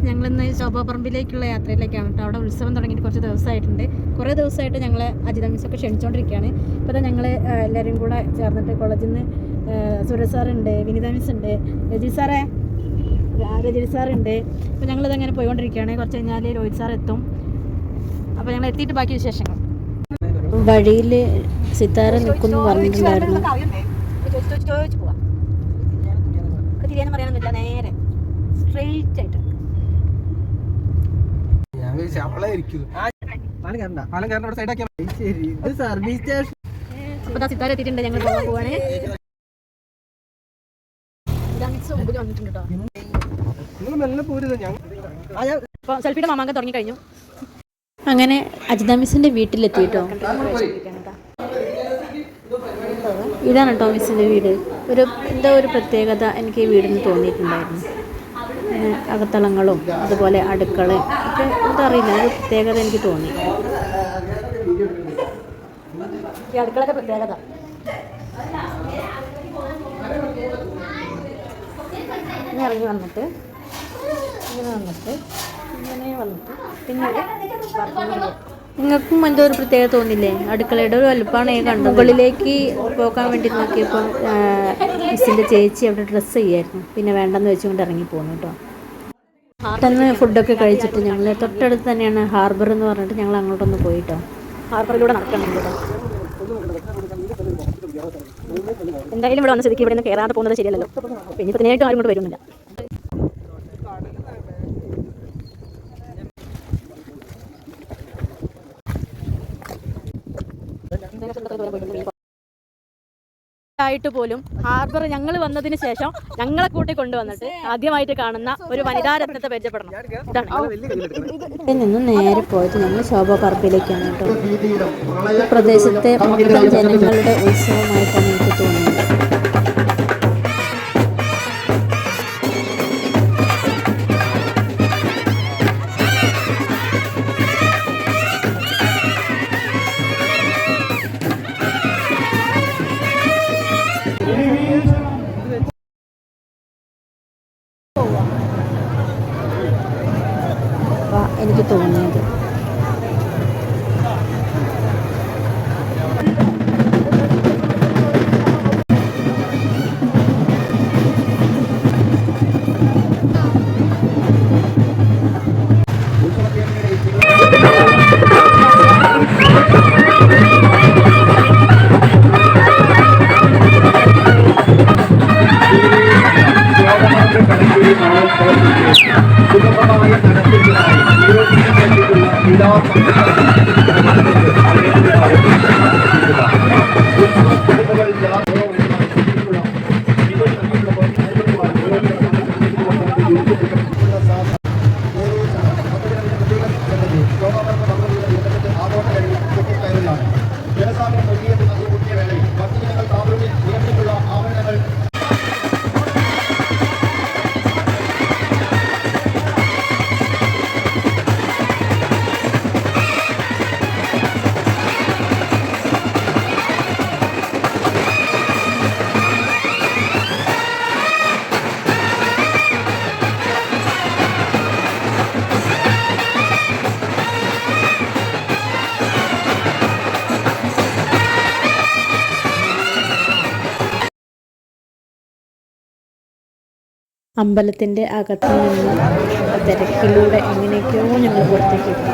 ഞങ്ങളിന്ന് ശോഭാപറമ്പിലേക്കുള്ള യാത്രയിലേക്കാണ് കേട്ടോ. അവിടെ ഉത്സവം തുടങ്ങിയിട്ട് കുറച്ച് ദിവസമായിട്ടുണ്ട്. കുറേ ദിവസമായിട്ട് ഞങ്ങൾ അജിത മിസ്സൊക്കെ ക്ഷണിച്ചുകൊണ്ടിരിക്കുകയാണ്. ഇപ്പോൾ തന്നെ ഞങ്ങൾ എല്ലാവരും കൂടെ ചേർന്നിട്ട് കോളേജിൽ നിന്ന് സുരേഷ് സാറുണ്ട്, വിനിത മിസ് ഉണ്ട്, രജി സാറുണ്ട്. അപ്പോൾ ഞങ്ങളിതങ്ങനെ പോയിക്കൊണ്ടിരിക്കുകയാണ്. കുറച്ച് കഴിഞ്ഞാൽ രോഹിത് സാർ എത്തും. അപ്പോൾ ഞങ്ങൾ എത്തിയിട്ട് ബാക്കി വിശേഷങ്ങൾ. വഴിയിൽ സിത്താര നിൽക്കുന്നു പറഞ്ഞിട്ടുണ്ടായിരുന്നു. ചോദിച്ചു പോവാം. തിരിയാനും പറയാനൊന്നുമില്ല, നേരെ സ്ട്രെയിറ്റ് ആയിട്ട്. അപ്പോൾ സിത്താര എത്തിയിട്ടുണ്ട്. ഞങ്ങൾ പോകാൻ പോവാണ്. വന്നിട്ടുണ്ട് കേട്ടോ. അപ്പോൾ സെൽഫിയുടെ മാമാങ്കം തുടങ്ങി കഴിഞ്ഞു. അങ്ങനെ അജിത മിസ്സിൻ്റെ വീട്ടിലെത്തിയിട്ടോ. ഇതാണ് കേട്ടോ മിസ്സിൻ്റെ വീട്. എന്തോ ഒരു പ്രത്യേകത എനിക്ക് ഈ വീടിന് തോന്നിയിട്ടുണ്ടായിരുന്നു. അകത്തളങ്ങളും അതുപോലെ അടുക്കളയും ഒക്കെ എന്തറിയില്ല, ഒരു പ്രത്യേകത എനിക്ക് തോന്നി. ഈ അടുക്കളയൊക്കെ പ്രത്യേകത. ഇറങ്ങി വന്നിട്ട് പിന്നെ നിങ്ങൾക്കും എന്തോ ഒരു പ്രത്യേകത തോന്നില്ലേ? അടുക്കളയുടെ ഒരു വലുപ്പമാണ് കണ്ടു. മുകളിലേക്ക് പോകാൻ വേണ്ടി നോക്കിയപ്പോൾ മിസ്സിൻ്റെ ചേച്ചി അവിടെ ഡ്രസ്സ് ചെയ്യായിരുന്നു. പിന്നെ വേണ്ടെന്ന് വെച്ചുകൊണ്ട് ഇറങ്ങി പോകുന്നു കേട്ടോ. പെട്ടെന്ന് ഫുഡൊക്കെ കഴിച്ചിട്ട് ഞങ്ങൾ തൊട്ടടുത്ത് തന്നെയാണ് ഹാർബർ എന്ന് പറഞ്ഞിട്ട് ഞങ്ങൾ അങ്ങോട്ടൊന്ന് പോയിട്ടോ. ഹാർബറിലൂടെ നടക്കണം കേട്ടോ. എന്തായാലും ഇവിടെ വന്ന സ്ഥിതിക്ക് ഇവിടെ നിന്ന് കയറാതെ പോകുന്നത് ശരിയല്ലല്ലോ. പിന്നെ ഇപ്പോൾ നേരിട്ട് ആരും കൊണ്ട് വരുന്നില്ല. ആയിട്ട് പോലും ഹാർബർ ഞങ്ങൾ വന്നതിന് ശേഷം ഞങ്ങളെ കൂട്ടി കൊണ്ടുവന്നിട്ട് ആദ്യമായിട്ട് കാണുന്ന ഒരു വനിതാരത്നത്തെ പരിചയപ്പെടണം. നിന്നും നേരെ പോയത് ഞങ്ങൾ ശോഭാപറമ്പിലേക്കാണ് കേട്ടോ. ഈ പ്രദേശത്തെ മൊത്തം ജനങ്ങളുടെ ഉത്സവമായിട്ടാണ് എനിക്ക് തോന്നുന്നത്. എനിക്ക് തോന്നിയത് അമ്പലത്തിൻ്റെ അകത്ത് നിന്ന് തിരക്കിലൂടെ എങ്ങനെയൊക്കെയോ ഞങ്ങൾ പുറത്തേക്ക് എത്തി.